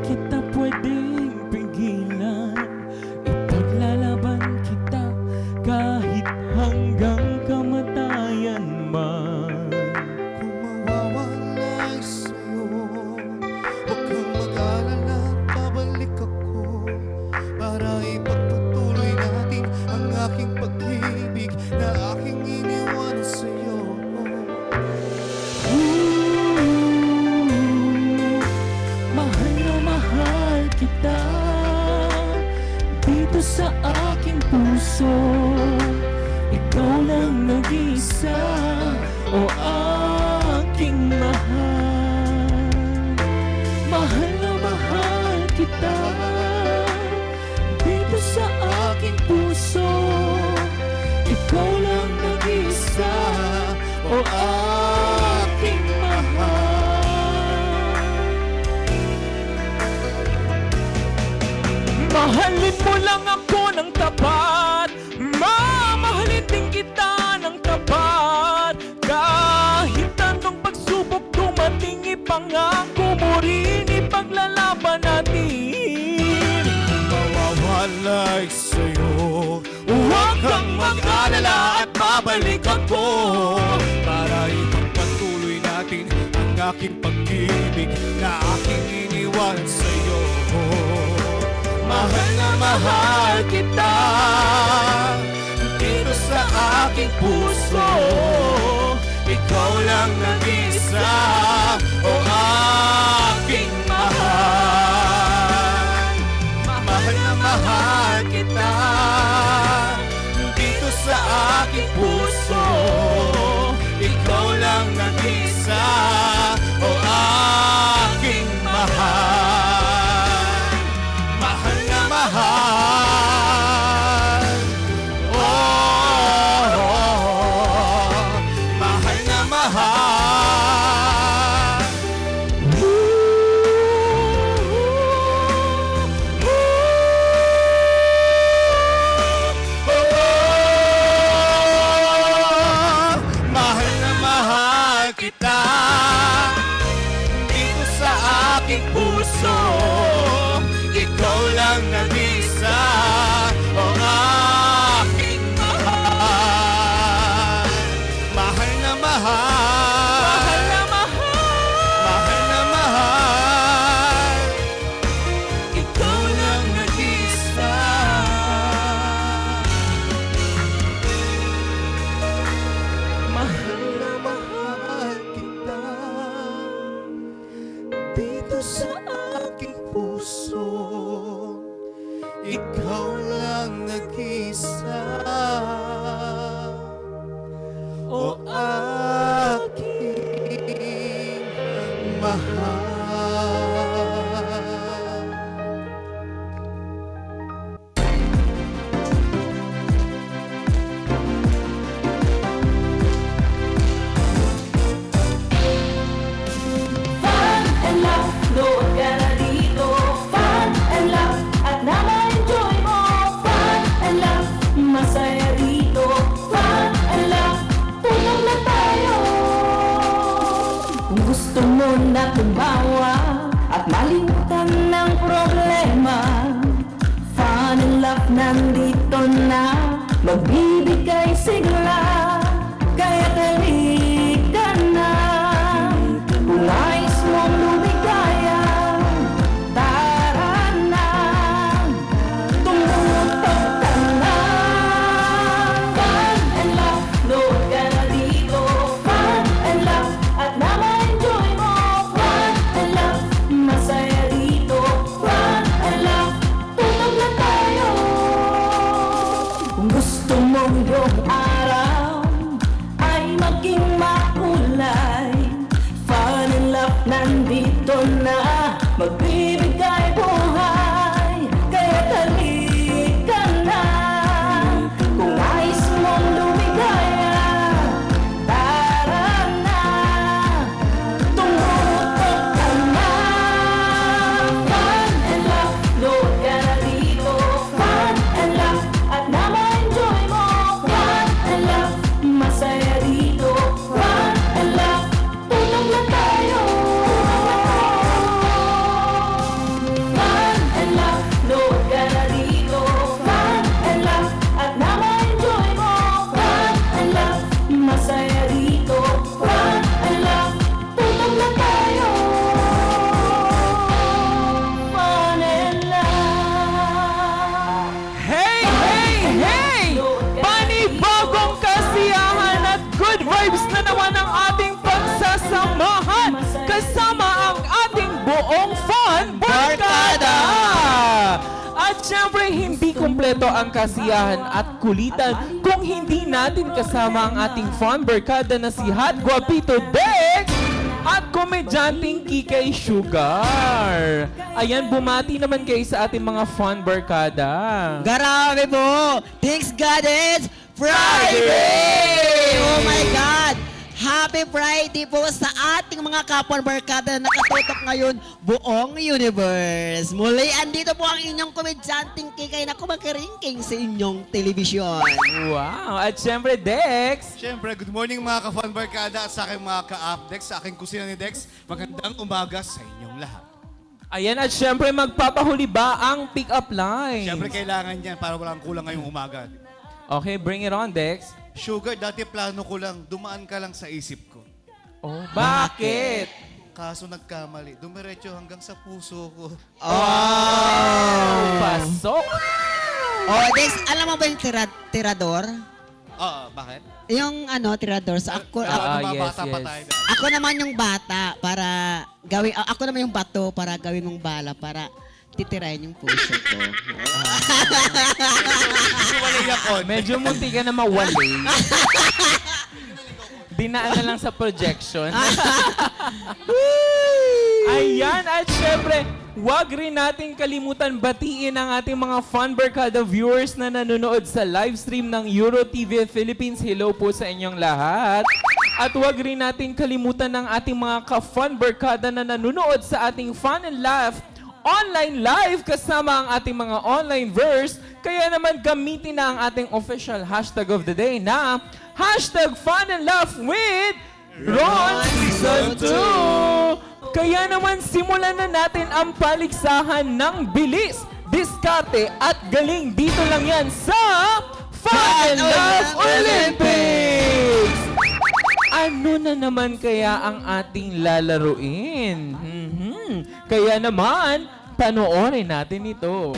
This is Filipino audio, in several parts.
kita pwedeng pigilan. Ipaglalaban kita kahit hanggang kamatayan man. Kung mawawalay sa'yo, huwag kang mag-alala, babalik ako para ipagpatuloy natin ang aking pag-ibig na aking iniwan sa'yo. Mahal na mahal kita dito sa aking puso. Ikaw lang nag-isa, o aking mahal. Mahal na mahal kita dito sa aking puso. Ikaw lang nag-isa, o aking mahal. Mahalin mo lang ako ng tapat, mamahalin din kita ng tapat. Kahit anong pagsubok dumating, ipangako mo rin, ipaglalaban natin. Mawawalay sa'yo, Huwag kang mag-alala at babalik ako para ipagpatuloy natin ang aking pag-ibig na aking iniwan sa'yo. Mahal na mahal kita dito sa aking puso. Ikaw lang nag-isa, o aking mahal. Mahal na mahal kita dito sa aking puso. Ikaw lang nag-isa, o aking mahal. Mahal na mahal. Mahal na mahal. Mahal na mahal kita Dito sa aking puso, ikaw lang nag-isa, o aking mahal. Mahal na mahal. Mahal na mahal. Mahal na mahal. Ikaw lang nag-isa. Mahal na Mahal kita dito sa aking puso. Ikaw lang nag-isa, o aking mahal. Fun and laugh, load ka na dito. Fun and laugh, at na-enjoy mo. Fun and laugh, masaya dito. Fun and laugh, tulong na tayo. Kung gusto mo na tumawa at malimutan ng problema, Fun and laugh nandito na, magbibigay sigla. Kaya't halika na, kung nais mong lumigaya, tara na, tumutok ka na. Fun and laugh, load ka na dito. Fun and laugh, at na-enjoy mo. Fun and laugh, masaya dito. Fun and laugh, tunog na tayo. Kung gusto mo yung araw buong Fun Barkada! At syempre, hindi kumpleto ang kasiyahan at kulitan kung hindi natin kasama ang ating Fun Barkada na si Hot Guapito Dex at komedyanteng Kikay Sugar. Ayan, bumati naman kayo sa ating mga Fun Barkada. Grabe po! Thanks God it's Friday! Oh my God! Happy Friday po sa ating mga kapwa barkada na nakatutok ngayon buong universe. Muli, andito po ang inyong komedyanteng Kikay na kumakiringking sa inyong telebisyon. Wow! At syempre, Dex, Siyempre, good morning mga ka-Fun Barkada at sa aking mga ka-Updex, sa aking kusina ni Dex. Magandang umaga sa inyong lahat. ayan, at syempre, magpapahuli ba ang pick-up line? Siyempre, kailangan yan para walang kulang ngayong umaga. Okay, bring it on, Dex. Sugar, dati plano ko lang, dumaan ka lang sa isip ko. Oh, bakit? Kaso nagkamali, dumiretso hanggang sa puso ko. Pasok! Oh, Dex, alam mo ba yung tirador? Bakit? Yung tirador. So ako, yes, bata pa yes. tayo. ako naman yung bata para gawin, ako naman yung bato para gawin mong bala para titirahin yung puso ko. Wala yakon. Medyo munti ka na mawali. Dinaan na lang sa projection. Ayan, at syempre, wag rin natin kalimutan batiin ang ating mga Fun Barkada viewers na nanonood sa live stream ng Euro TV Philippines. Hello po sa inyong lahat. At wag rin natin kalimutan ng ating mga ka-Fun Barkada na nanonood sa ating Fun and Laugh online live kasama ang ating mga online verse. Kaya naman gamitin na ang ating official hashtag of the day na hashtag Fun and Laugh with Ron Season 2. Kaya naman simulan na natin ang paligsahan ng bilis, diskarte at galing. Dito lang yan sa Fun and Laugh Olympics! Ano na naman kaya ang ating lalaruin? Kaya naman, panoorin natin ito.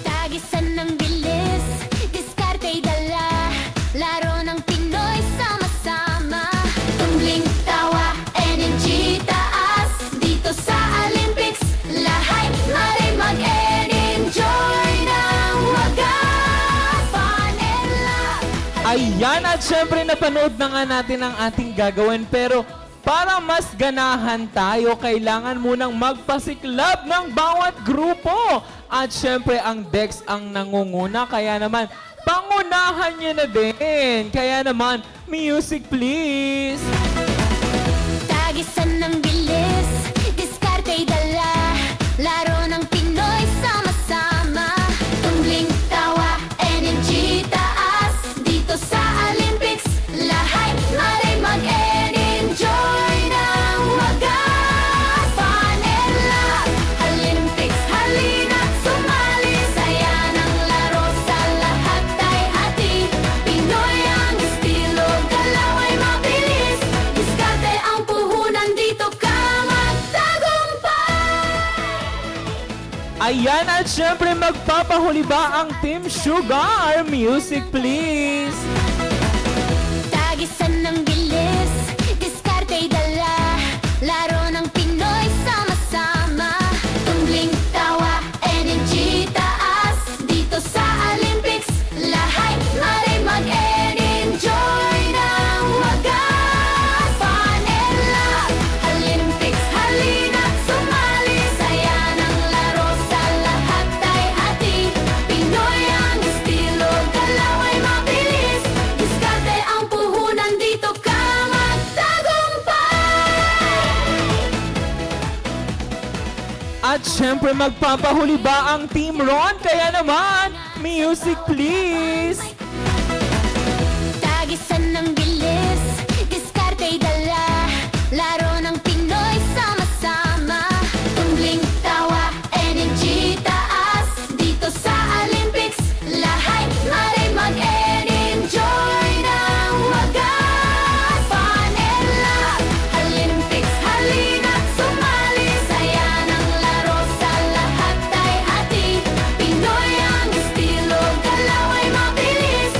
Tagisan ng bilis, diskarte'y dala, laro ng Pinoy sama-sama. Tumbling tawa, energy taas, dito sa Olympics, lahat maray mag-enjoy ng wagas. Fun and laugh. Ayan, at syempre napanood na nga natin ang ating gagawin, pero para mas ganahan tayo, kailangan munang magpasiklab ng bawat grupo. At syempre, ang Dex ang nangunguna, kaya naman, pangunahan niyo na din. Kaya naman, music please! Tagisan ng bilis, diskarte'y dala, laro ng Pinoy sama-sama. Tumbling tawa, energy taas, dito sa Olympics, lahat maray mag-enjoy ng wagas. Fun and laugh, Olympics, halina't sumali, saya ng laro sa lahat ay hati. Pinoy ang estilo, galaw ay mabilis, diskarte ang puhunan, dito ka magtagumpay. Ayan, at syempre magpapahuli ba ang Team Sugar? Music please! Tagisan ng bilis, diskarte'y dala, laro ng Pinoy sama-sama. Tumbling tawa, energy taas, dito sa Olympics, lahat maray mag-enjoy ng wagas. Fun and laugh, Olympics, halina't sumali, saya ng laro sa lahat ay hati. Pinoy ang estilo, galaw ay mabilis, diskarte ang puhunan, dito ka magtagumpay. At syempre magpapahuli ba ang Team Ron? Kaya naman, music please! Tagisan ng bilis, diskarte'y dala, laro ng Pinoy sama-sama. Tumbling tawa, energy taas, dito sa Olympics, lahat maray mag-enjoy ng wagas. Fun and laugh, Olympics, halina't sumali, saya ng laro sa lahat ay hati. Pinoy ang estilo, galaw ay mabilis,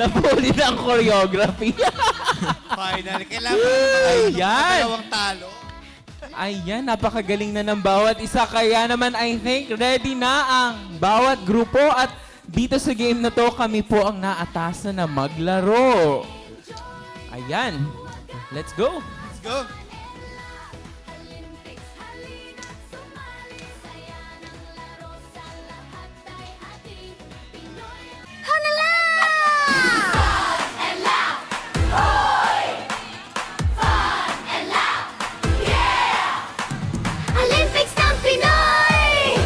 Napuli na ang choreography. Finally, kailangan mo Ayan. dalawang talo. Ayan, napakagaling na ng bawat isa. Kaya naman, I think, ready na ang bawat grupo. At dito sa game na to, kami po ang naatasan na maglaro. Ayan. Let's go. Let's go. Olympics ng Pinoy!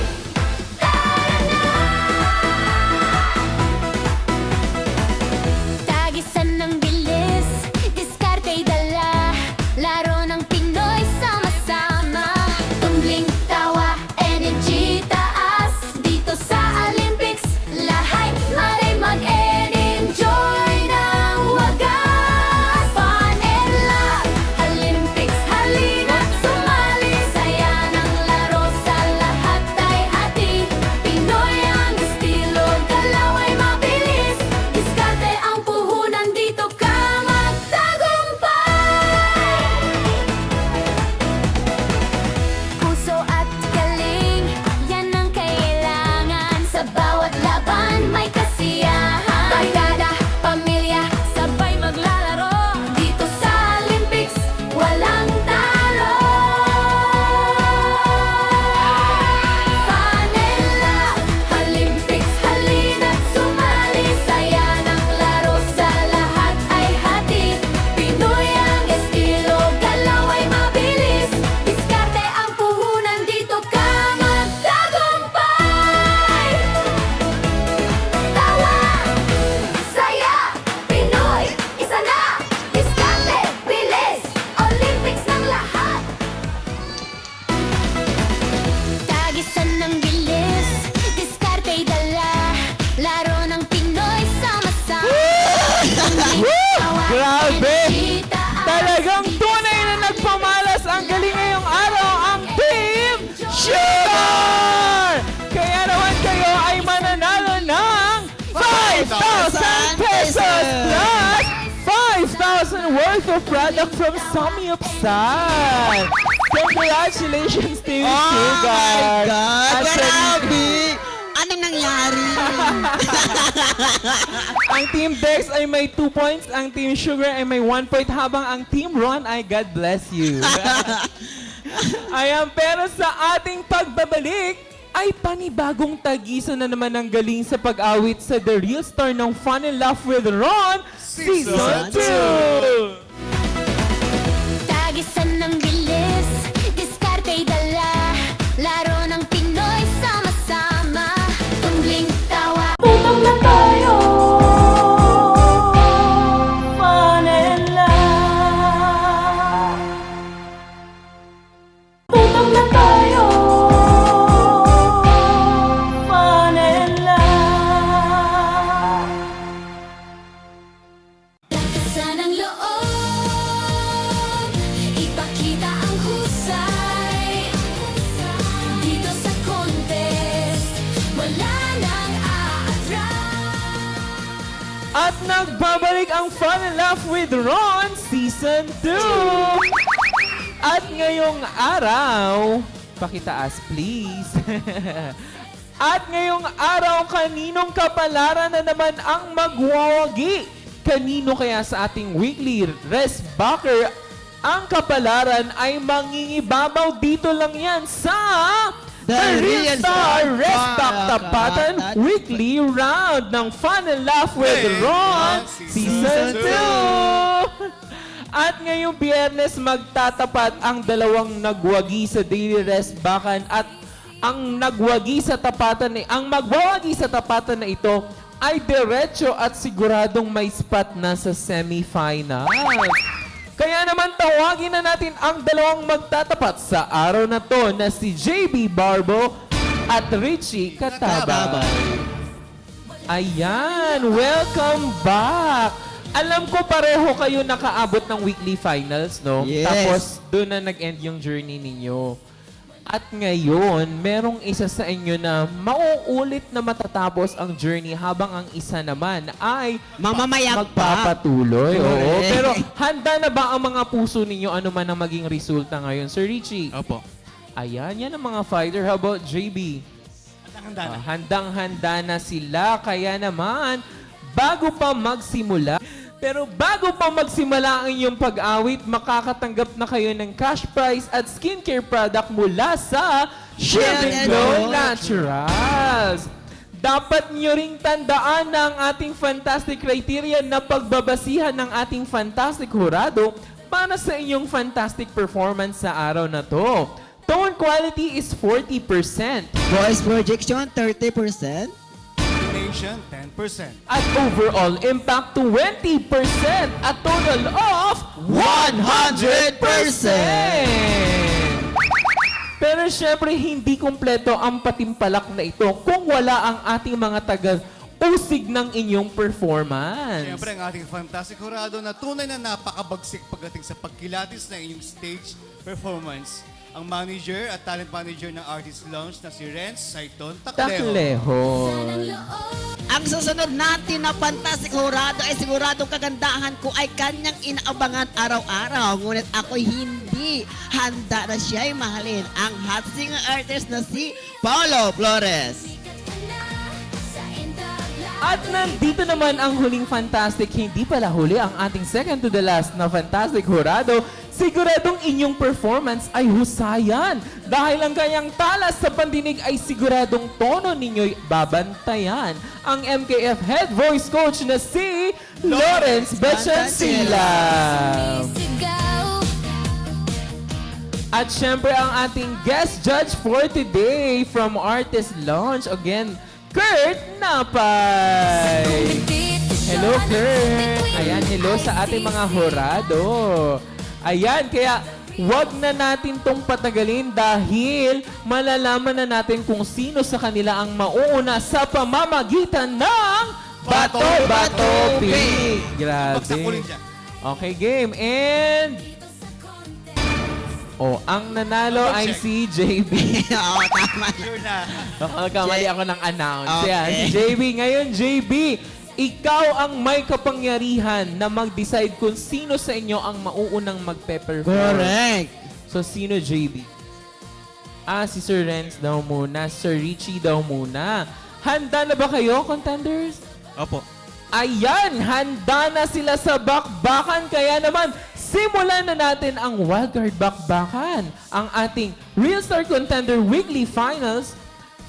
Tagisan ng bilis, diskarte'y dala, laro ng Pinoy sama-sama. Tumbling tawa, energy taas, dito sa Olympics, lahat malay mag-enjoy ng wagas. Fun and love, Olympics halina't sumali, saya ng laro sa lahat ay hati. Pinoy ang estilo, galaw ay mabilis, diskarte ang puhunan, dito ka magtagumpay. Puso at galing, yan ang kailangan, sa bawat laban may kasiyahan. Barkada, pamilya, sabay maglalaro, dito sa Olympics, walang talo. Fun and love, Olympics halina't sumali, saya ng laro sa lahat ay hati. Pinoy ang estilo, galaw ay mabilis, diskarte ang puhunan, dito ka magtagumpay. Tawa, saya, Pinoy, isa na, diskarte, bilis, Olympics ng lahat. Tagisan ng bilis, diskarte'y dala, laro ng Pinoy sama-sama. Grabe! Talagang tunay na nagpamalas ang galing ngayong araw ang Team Sugar! Kaya naman kayo ay mananalo ng 5,000 pesos plus 5,000 worth of product from Samyupsan! Congratulations, Team Oh Sugar! my God! At sa- Grabe! Anong nangyari? Ang Team Dex ay may 2 points, ang Team Sugar ay may 1 point, habang ang Team Ron ay God bless you. Ayan, pero sa ating pagbabalik, ay panibagong tagisan na naman ang galing sa pag-awit sa The Real Star ng Fun and Laugh with Ron Season 2! Tagisan ng bilis, diskarte'y dala, laro ng Pinoy sama-sama. Tumbling tawa, Tutong na tayo, fun and laugh. Tutong na tayo, fun and laugh. takasan ang loob, ipakita ang husay. Dito sa contest, wala nang aatras. At nagbabalik ang Fun and Laugh with Ron Season 2! At ngayong araw, pakitaas please. At ngayong araw, kaninong kapalaran na naman ang magwawagi? Kanino kaya sa ating weekly Rest Backer ang kapalaran ay mangingibabaw dito lang yan sa The Real Star Rest Back Tapatan Weekly Round ng Fun and Laugh with Ron Season 2! At ngayong Biyernes magtatapat ang dalawang nagwagi sa Daily Rest Bakan, at ang nagwagi sa tapatan ang magwawagi sa tapatan na ito ay diretso at siguradong may spot na sa semifinal. Kaya naman tawagin na natin ang dalawang magtatapat sa araw na to na si JB Barbo at Richie Katabang. Ayan, welcome back! Alam ko pareho kayo nakaabot ng weekly finals, no? Yes. Tapos doon na nag-end yung journey ninyo. At ngayon, merong isa sa inyo na mauulit na matatapos ang journey habang ang isa naman ay Mamamayag pa. magpapatuloy. Oo. Correct. Pero handa na ba ang mga puso ninyo ano man ang maging resulta ngayon? Sir Richie? Opo. Ayan, yan ang mga fighter. How about JB? Handa na. Handang-handa na sila. Kaya naman, bago pa magsimula, ang inyong pag-awit, makakatanggap na kayo ng cash prize at skincare product mula sa Shield and Glow Naturals. Dapat nyo ring tandaan na ang ating fantastic criteria na pagbabasihan ng ating fantastic hurado para sa inyong fantastic performance sa araw na to. Tone quality is 40%. Voice projection, 30%. Nation, 10%. At overall impact 20%, a total of 100%! Pero syempre hindi kumpleto ang patimpalak na ito kung wala ang ating mga taga-usig ng inyong performance. Siyempre, ang ating fantastic hurado na tunay na napakabagsik pagdating sa pagkilatis ng inyong stage performance. Ang manager at talent manager ng Artist Lounge na si Renz Saiton Taclejo. Takleho. Ang susunod natin na fantastic hurado ay siguradong kagandahan ko ay kanyang inaabangan araw-araw. Ngunit ako'y hindi handa na siya'y mahalin ang hot singer artist na si Paolo Flores. At At nandito naman ang huling fantastic, hindi pala huli ang ating second to the last na fantastic hurado. Siguradong inyong performance ay husayan dahil ang kanyang talas sa pandinig ay siguradong tono ninyo'y babantayan. Ang MKF Head Voice Coach na si Lawrence Bechancila. At syempre ang ating guest judge for today from Artist Lounge, again, Kurt Napay. Hello, Kurt. Ayan, hello sa ating mga hurado. Ayan, kaya wag na natin tong patagalin dahil malalaman na natin kung sino sa kanila ang mauuna sa pamamagitan ng Bato-Bato Pig. Bagsak ko rin Grabe. dyan. Okay, game. And... Oh, ang nanalo ay si JB. Oo, tama. Sure na. Kamali ako ng announce. Okay. Yan, si JB. Ngayon, JB, ikaw ang may kapangyarihan na mag-decide kung sino sa inyo ang mauunang magpe-perform. Correct. So, sino, JB? Si Sir Renz daw muna. Sir Richie daw muna. Handa na ba kayo, contenders? Opo. Ayan, handa na sila sa bakbakan. Kaya naman, simulan na natin ang wildcard bakbakan. Ang ating Real Star Contender Weekly Finals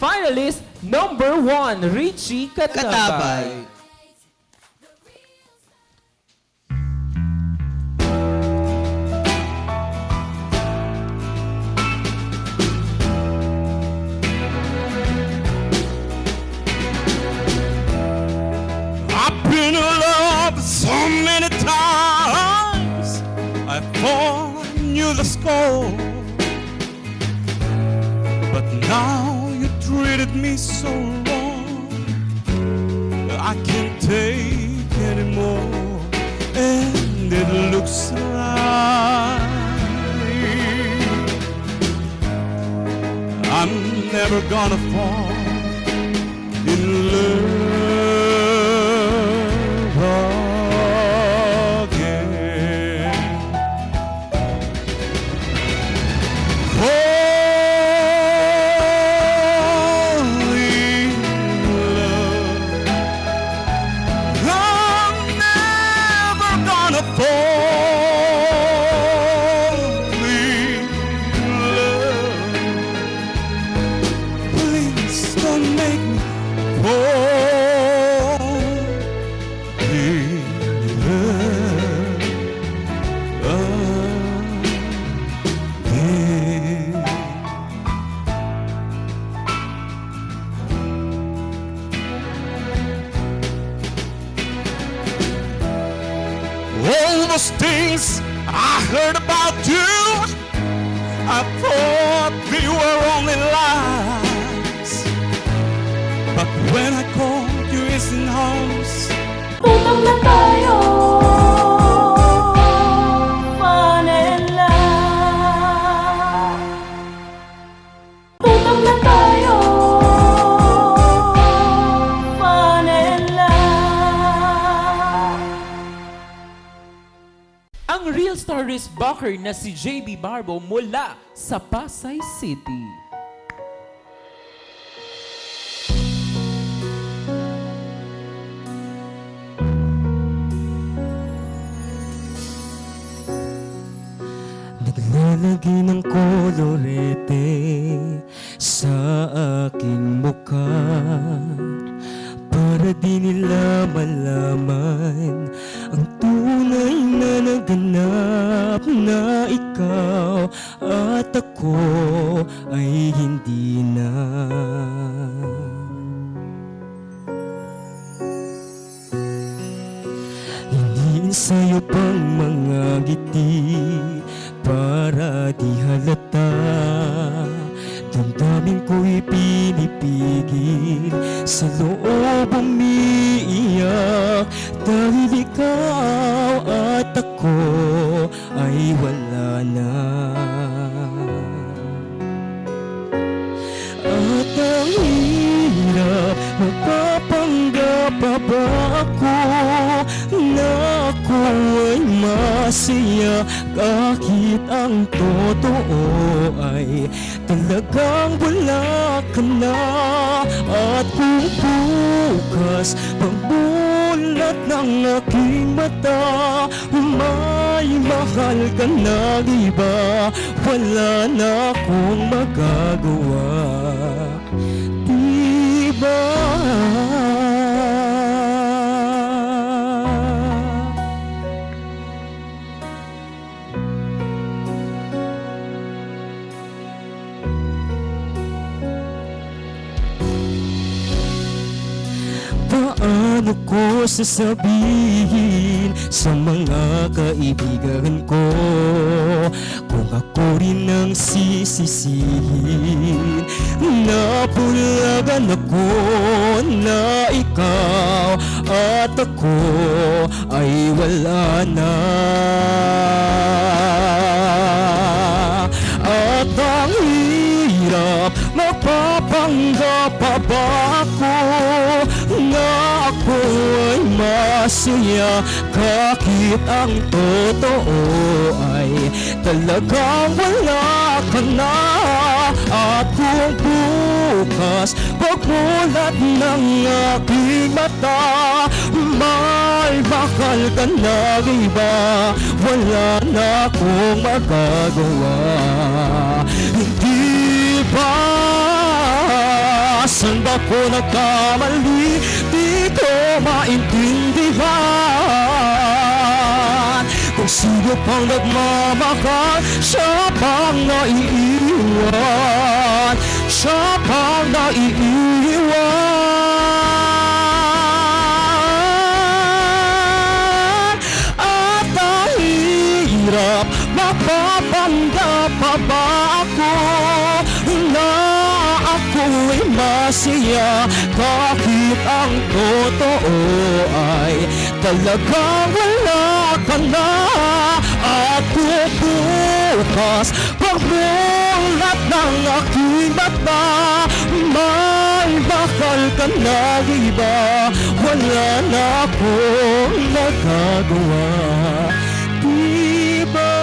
finalist number 1, Richie Katabay. Katabay. I've been in love so many times, I thought I knew the score. But now you treated me so wrong, I can't take anymore. And it looks like I'm never gonna fall in love again. Falling in love, I'm never gonna fall in love. Please don't make me fall in love again. All those things I heard about you, I thought they were only lies. But when I called you in house, Tutong na tayo, fall in love. ang real star wristbacker na si JB Barbo mula sa Pasay City. Naglalagay ng kolorete sa aking mukha para di nila malaman ang tunay na naganap na ikaw at ako ay hindi na. Hinihin sa'yo pang mga ngiti para di halata. Damdamin ko'y pinipigil, sa loob umiiyak, dahil ikaw at ako ay wala na. At ang hirap, magpapanggap pa ba ako na ako ay masaya kahit ang totoo ay talagang wala ka na. At kung bukas pagbulat ng aking mata may mahal ka na iba, wala na akong magagawa. Diba? Paano ko sasabihin sa mga kaibigan ko kung ako rin ang sisisihin? Napulagan ako na ikaw at ako ay wala na. At ang hirap, magpapanggap pa ba ako na ako ay masaya kahit ang totoo ay talagang wala ka na. At kung bukas pagmulat ng aking mata may mahal ka na iba, wala na akong magagawa. Hindi ba saan ba ko nagkamali? Di ko maintindihan kung sino pang nagmamahal, siya pang naiiwan, siya pang naiiwan. At ang hirap, mapapanggap pa ba ako na ako'y masaya kahit ang totoo ay talagang wala ka na. At kung bukas pagmulat ng aking mata may mahal ka na iba, wala na akong magagawa. Diba?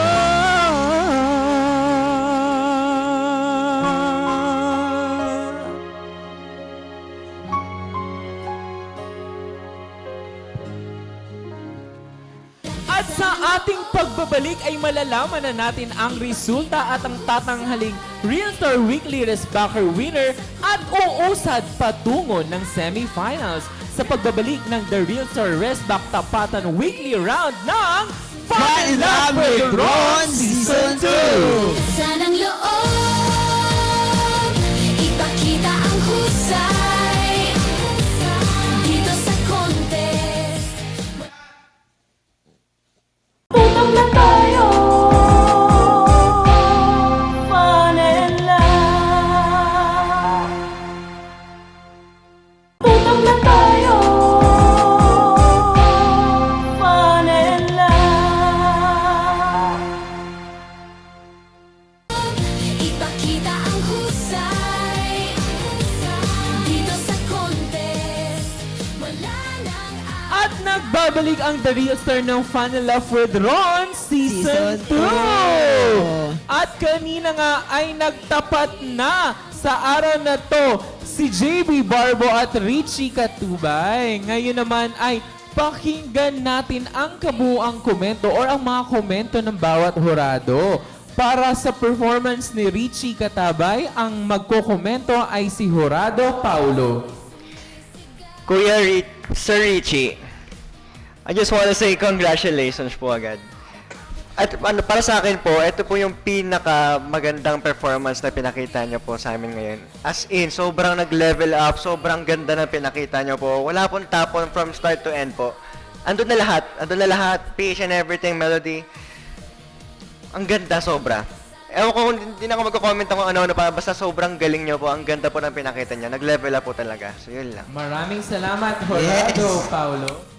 At sa ating pagbabalik ay malalaman na natin ang resulta at ang tatanghaling Real Star Weekly Wristbacker winner at uusad patungo ng semifinals sa pagbabalik ng The Real Star Wristback Tapatan Weekly Round ng Fall in Love with Ron Season 2! Sanang loob, ipakita ang husay dito sa contest. Tutong na tayo, fall in love. Tutong na tayo, fall in love. Ipakita ang husay Bumalik ang The Real Star ng Fun and Love with Ron Season 2! At kanina nga ay nagtapat na sa araw na to si JB Barbo at Richie Katubay. Ngayon naman ay pakinggan natin ang kabuuang komento or ang mga komento ng bawat hurado. Para sa performance ni Richie Katabay, ang magkokomento ay si Jurado Paulo. Kuya Sir Richie, I just want to say congratulations po agad. At para sa akin po, ito po yung pinaka magandang performance na pinakita niyo po sa amin ngayon. As in, sobrang nag-level up, sobrang ganda na pinakita niyo po. Wala pong tapon from start to end po. Andun na lahat, pitch and everything, melody. Ang ganda, sobra. Ewan ko, hindi na ako magko-comment kung ano-ano pa, basta sobrang galing niyo po. Ang ganda po ng pinakita niya. Nag-level up po talaga. So, yun lang. Maraming salamat, Jurado Paulo.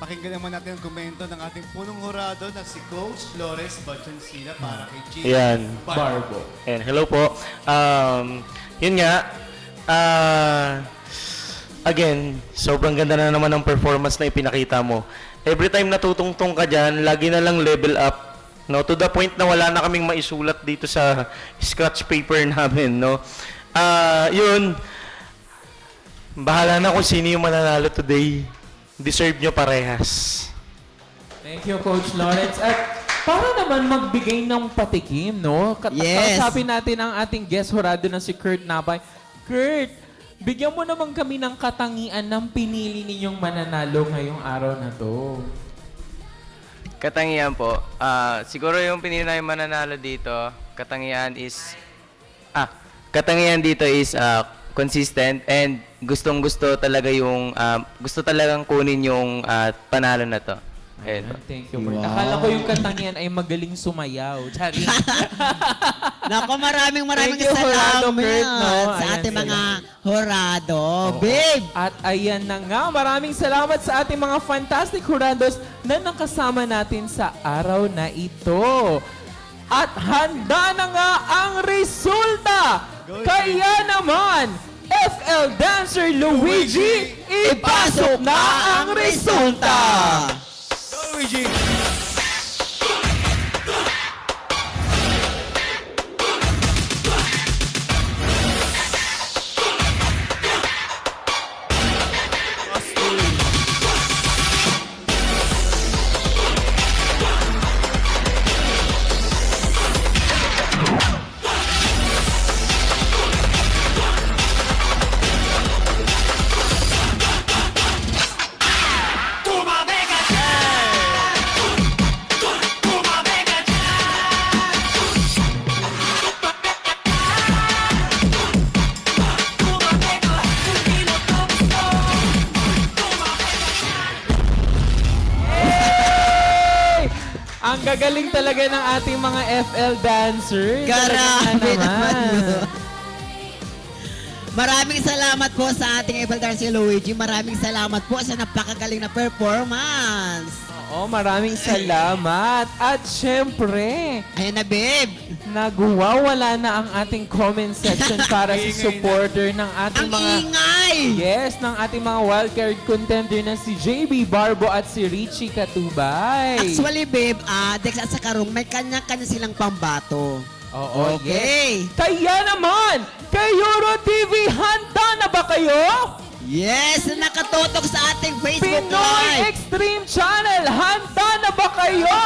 Pakinggan naman natin ang komento ng ating punong hurado na si Coach Flores Bachansila para kay Jay Yan. Barbo. And hello po. Yun nga. Again, sobrang ganda na naman ng performance na ipinakita mo. Every time natutungtong ka dyan, lagi na lang level up. No, to the point na wala na kaming maisulat dito sa scratch paper namin, no. Yun. Bahala na kung sino yung mananalo today. Deserve nyo parehas. Thank you, Coach Lawrence. At para naman magbigay ng patikim, no? Yes. Kausapin natin ang ating guest hurado na si Kurt Napay. Kurt, bigyan mo naman kami ng katangian ng pinili ninyong mananalo ngayong araw na to. Katangian po. Siguro yung pinili namin mananalo dito, katangian dito is consistent and gustong-gusto talaga yung gusto talagang kunin yung panalo na to. Ayun po. Thank you, Kurt. Akala ko yung katangian ay magaling sumayaw. Charing. Nako, maraming Thank you, Jurado salamat Kurt, no? sa Ayan ating sila. mga hurado. Babe! At ayan na nga, maraming salamat sa ating mga fantastic hurados na nakasama natin sa araw na ito. At handa na nga ang resulta! Kaya naman, FL Dancer Luigi, ipasok na ang resulta! Go, Luigi! Ang gagaling talaga ng ating mga FL dancers. Grabe Talaga naman yun. Maraming salamat po sa ating FL Dancer Luigi. Maraming salamat po sa napakagaling na performance. Oo, maraming salamat. At syempre, Ayan na, babe. nagwawala na ang ating comment section para sa supporter ng ating Ang mga... ingay! Yes, ng ating mga wildcard contender na si JB Barbo at si Richie Katubay. Actually, babe, Dex at sa Karong, may kanya-kanya silang pambato. Oo, Okay. yes. Kaya naman, kay Euro TV, handa na ba kayo? Yes, nakatutok sa ating Facebook Pinoy Live. Extreme Channel, handa na ba kayo?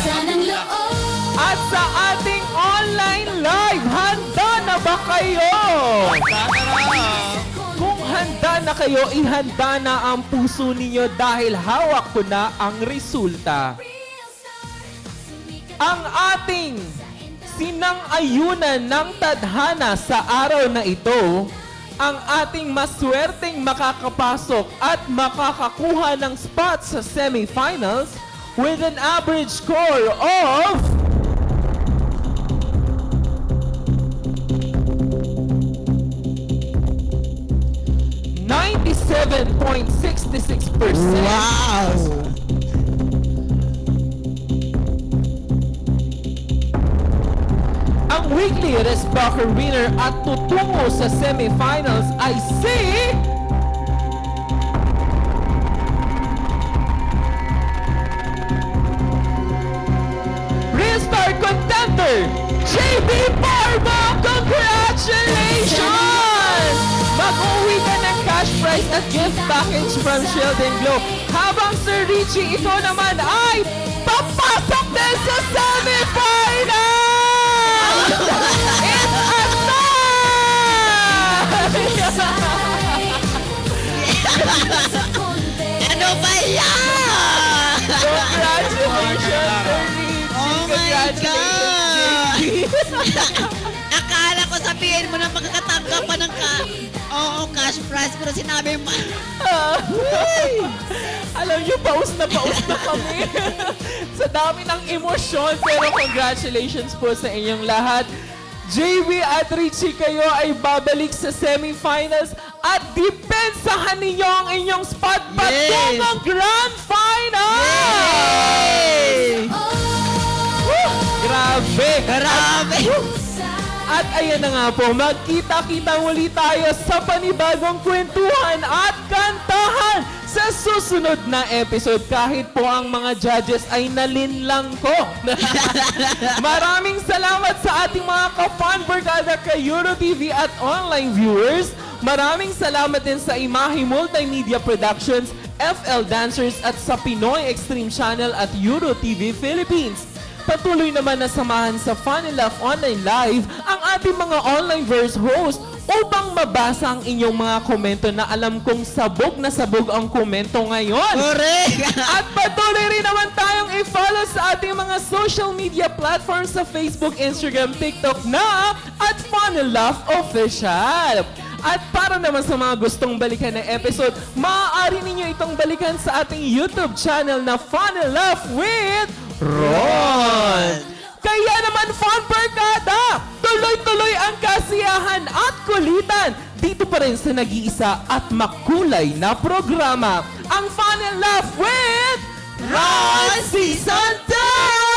Sanang loob. At sa ating online live, handa na ba kayo? Kung handa na kayo, ihanda na ang puso ninyo dahil hawak ko na ang resulta. Ang ating sinang-ayunan ng tadhana sa araw na ito, ang ating maswerteng makakapasok at makakakuha ng spot sa semifinals with an average score of 97.66%. Wow! Ang weekly Resbacher winner at tutungo sa semifinals ay si... JB Barba, congratulations! Mag-uwi ka ng cash prize at gift package from Shield and Glow. Habang Sir Richie, ikaw naman ay papasok din sa semifinal! It's a Ano ba yan? Congratulations, Sir Richie! Oh my Congratulations, JB! Akala ko sabihin mo na pagkakatanggap pa ng cash prize, pero sinabi mo, Alam niyo, paus na kami. Sa dami ng emosyon, pero congratulations po sa inyong lahat. JB at Richie, kayo ay babalik sa semifinals at depensahan ninyo ang inyong spot patungong grand final! Woo! Grabe! At ayan na nga po, magkita-kita muli tayo sa panibagong kwentuhan at kantahan sa susunod na episode kahit po ang mga judges ay nalinlang ko. Maraming salamat sa ating mga ka-fan barkada kay Euro TV at online viewers. Maraming salamat din sa Imahe Multimedia Productions, FL Dancers at sa Pinoy Extreme Channel at Euro TV Philippines. Patuloy naman na samahan sa Fun and Laugh Online Live ang ating mga online verse host upang mabasa ang inyong mga komento na alam kong sabog na sabog ang komento ngayon. correct! At patuloy rin naman tayong i-follow sa ating mga social media platforms sa Facebook, Instagram, TikTok na at Fun and Laugh Official. At para naman sa mga gustong balikan ng episode, maaari ninyo itong balikan sa ating YouTube channel na Fun and Laugh with Ron. Kaya naman, Fun Barkada, tuloy-tuloy ang kasiyahan at kulitan dito pa rin sa nag-iisa at makulay na programa, ang Fun and Laugh with Ron Season 2!